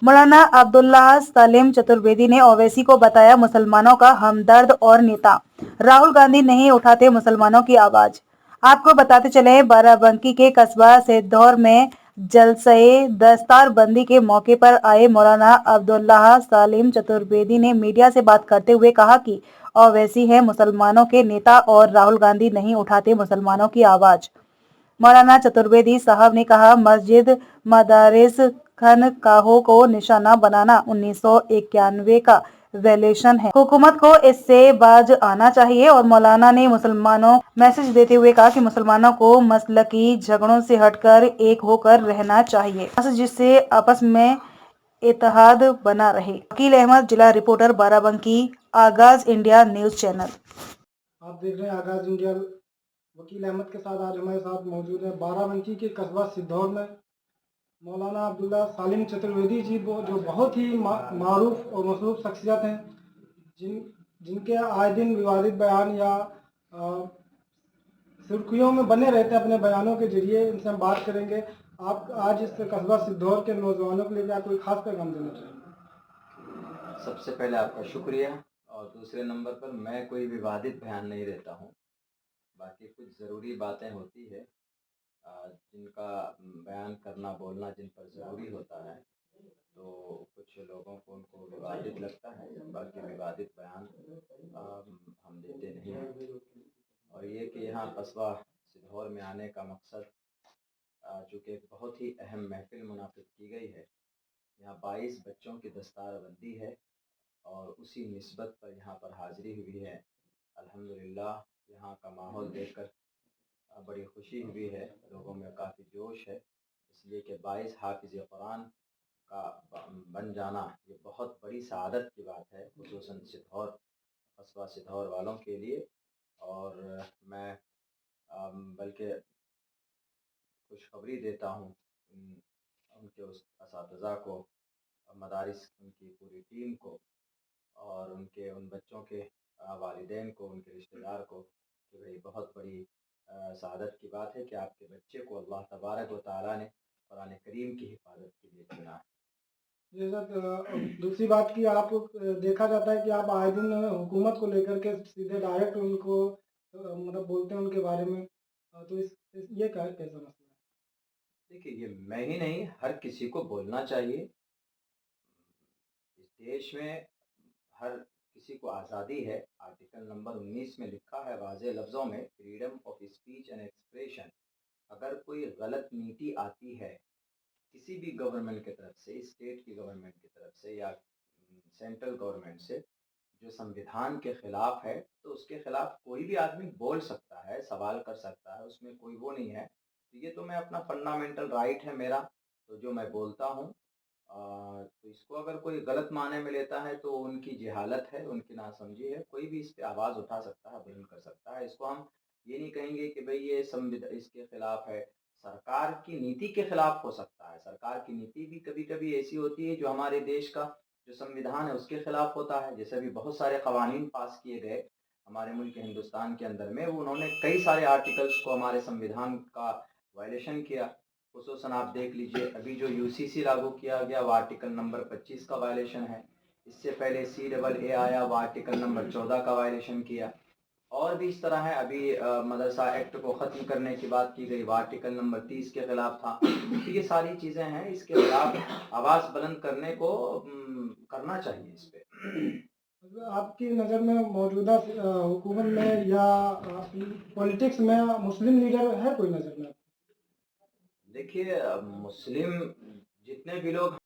मौलाना अब्दुल्लाह सलीम चतुर्वेदी ने ओवैसी को बताया मुसलमानों का हमदर्द और नेता। राहुल गांधी नहीं उठाते मुसलमानों की आवाज। आपको बताते चले, बाराबंकी के कस्बा सिद्धौर में जलसे दस्तारबंदी के मौके पर आए मौलाना अब्दुल्लाह सलीम चतुर्वेदी ने मीडिया से बात करते हुए कहा कि ओवैसी है मुसलमानों के नेता और राहुल गांधी नहीं उठाते मुसलमानों की आवाज। मौलाना चतुर्वेदी साहब ने कहा, मस्जिद मदारिस खानकाहों को निशाना बनाना 1991 का वैल्यूएशन है। हुकूमत को इससे बाज आना चाहिए। और मौलाना ने मुसलमानों मैसेज देते हुए कहा कि मुसलमानों को मसलकी झगड़ों से हटकर एक होकर रहना चाहिए, जिससे आपस में इत्तेहाद बना रहे। वकील अहमद, जिला रिपोर्टर, बाराबंकी, आगाज इंडिया न्यूज चैनल। आप देख रहे हैं आगाज इंडिया। वकील अहमद के साथ आज हमारे साथ मौजूद है बाराबंकी के कस्बा सिद्धौर में मौलाना अब्दुल्ला सलीम चतुर्वेदी जी, जो बहुत ही मारूफ और मसरूफ शख्सियत हैं, जिनके आए दिन विवादित बयान या सुर्खियों में बने रहते हैं अपने बयानों के जरिए। इनसे हम बात करेंगे। आप आज इस कस्बा सिद्धौर के नौजवानों के लिए क्या कोई खास पैगाम देना चाहिए? सबसे पहले आपका शुक्रिया, और दूसरे नंबर पर मैं कोई विवादित बयान नहीं देता हूँ। बाकी कुछ ज़रूरी बातें होती है जिनका बयान करना बोलना जिन पर ज़रूरी होता है, तो कुछ लोगों को उनको विवादित लगता है। बाकी विवादित बयान हम देते नहीं हैं। और ये कि यहाँ कस्बा सिद्धौर में आने का मकसद, चूँकि एक बहुत ही अहम महफिल मुनाकिद की गई है। यहाँ 22 बच्चों की दस्तारबंदी है और उसी निस्बत पर यहाँ पर हाज़िरी हुई है। अल्हम्दुलिल्लाह, यहाँ का माहौल देखकर बड़ी खुशी हुई है, लोगों में काफ़ी जोश है, इसलिए कि 22 हाफ़िज़ कुरान का बन जाना ये बहुत बड़ी सआदत की बात है, खुसूसन सिद्धौर, कस्बा सिद्धौर वालों के लिए। और मैं बल्कि खुशखबरी देता हूँ उनके उस असातिज़ा को, मदारिस उनकी पूरी टीम को, और उनके उन बच्चों के वालिदैन को, उनके रिश्तेदार को, कि भाई बहुत बड़ी सआदत की बात है कि आपके बच्चे को अल्लाह तबारक व तआला ने कुरान करीम की हिफाजत के लिए चुना है। जैसा दूसरी बात की, आप देखा जाता है कि आप आए दिन हुकूमत को लेकर के सीधे डायरेक्ट उनको मतलब बोलते हैं उनके बारे में, तो ये कैसा मसला है? देखिए, ये मैं ही नहीं, हर किसी को बोलना चाहिए। इस देश में हर किसी को आज़ादी है। आर्टिकल नंबर 19 में लिखा है वाज़ेह लफ्ज़ों में, freedom of speech and expression. अगर कोई गलत नीति आती है किसी भी गवर्नमेंट की तरफ से, स्टेट की गवर्नमेंट की तरफ से या सेंट्रल गवर्नमेंट से, जो संविधान के ख़िलाफ़ है, तो उसके ख़िलाफ़ कोई भी आदमी बोल सकता है, सवाल कर सकता है, उसमें कोई वो नहीं है। तो ये तो मैं अपना फंडामेंटल राइट है मेरा, तो जो मैं बोलता हूँ। तो इसको अगर कोई गलत माने में लेता है तो उनकी जहालत है, उनकी नासमझी है। कोई भी इस पे आवाज़ उठा सकता है, बुलंद कर सकता है। इसको हम ये नहीं कहेंगे कि भई ये इसके ख़िलाफ़ है। सरकार की नीति के ख़िलाफ़ हो सकता है। सरकार की नीति भी कभी-कभी ऐसी होती है जो हमारे देश का जो संविधान है उसके ख़िलाफ़ होता है। जैसे अभी बहुत सारे क़वानीन पास किए गए हमारे मुल्क हिंदुस्तान के अंदर में, वो उन्होंने कई सारे आर्टिकल्स को हमारे संविधान का वायलेशन किया। खुसूसन आप देख लीजिए, अभी जो यूसीसी लागू किया गया वो आर्टिकल नंबर 25 का वायलेशन है। इससे पहले CAA आया, वो आर्टिकल नंबर 14 का वायलेशन किया। और भी इस तरह है। अभी मदरसा एक्ट को ख़त्म करने की बात की गई, वो आर्टिकल नंबर 30 के ख़िलाफ़ था। तो ये सारी चीज़ें हैं, इसके ख़िलाफ़ आवाज़ बुलंद करने को करना चाहिए इस पे। आपकी नज़र में मौजूदा हुकूमत में या पॉलिटिक्स में मुस्लिम लीडर है कोई नज़र में? देखिए, मुस्लिम जितने भी लोग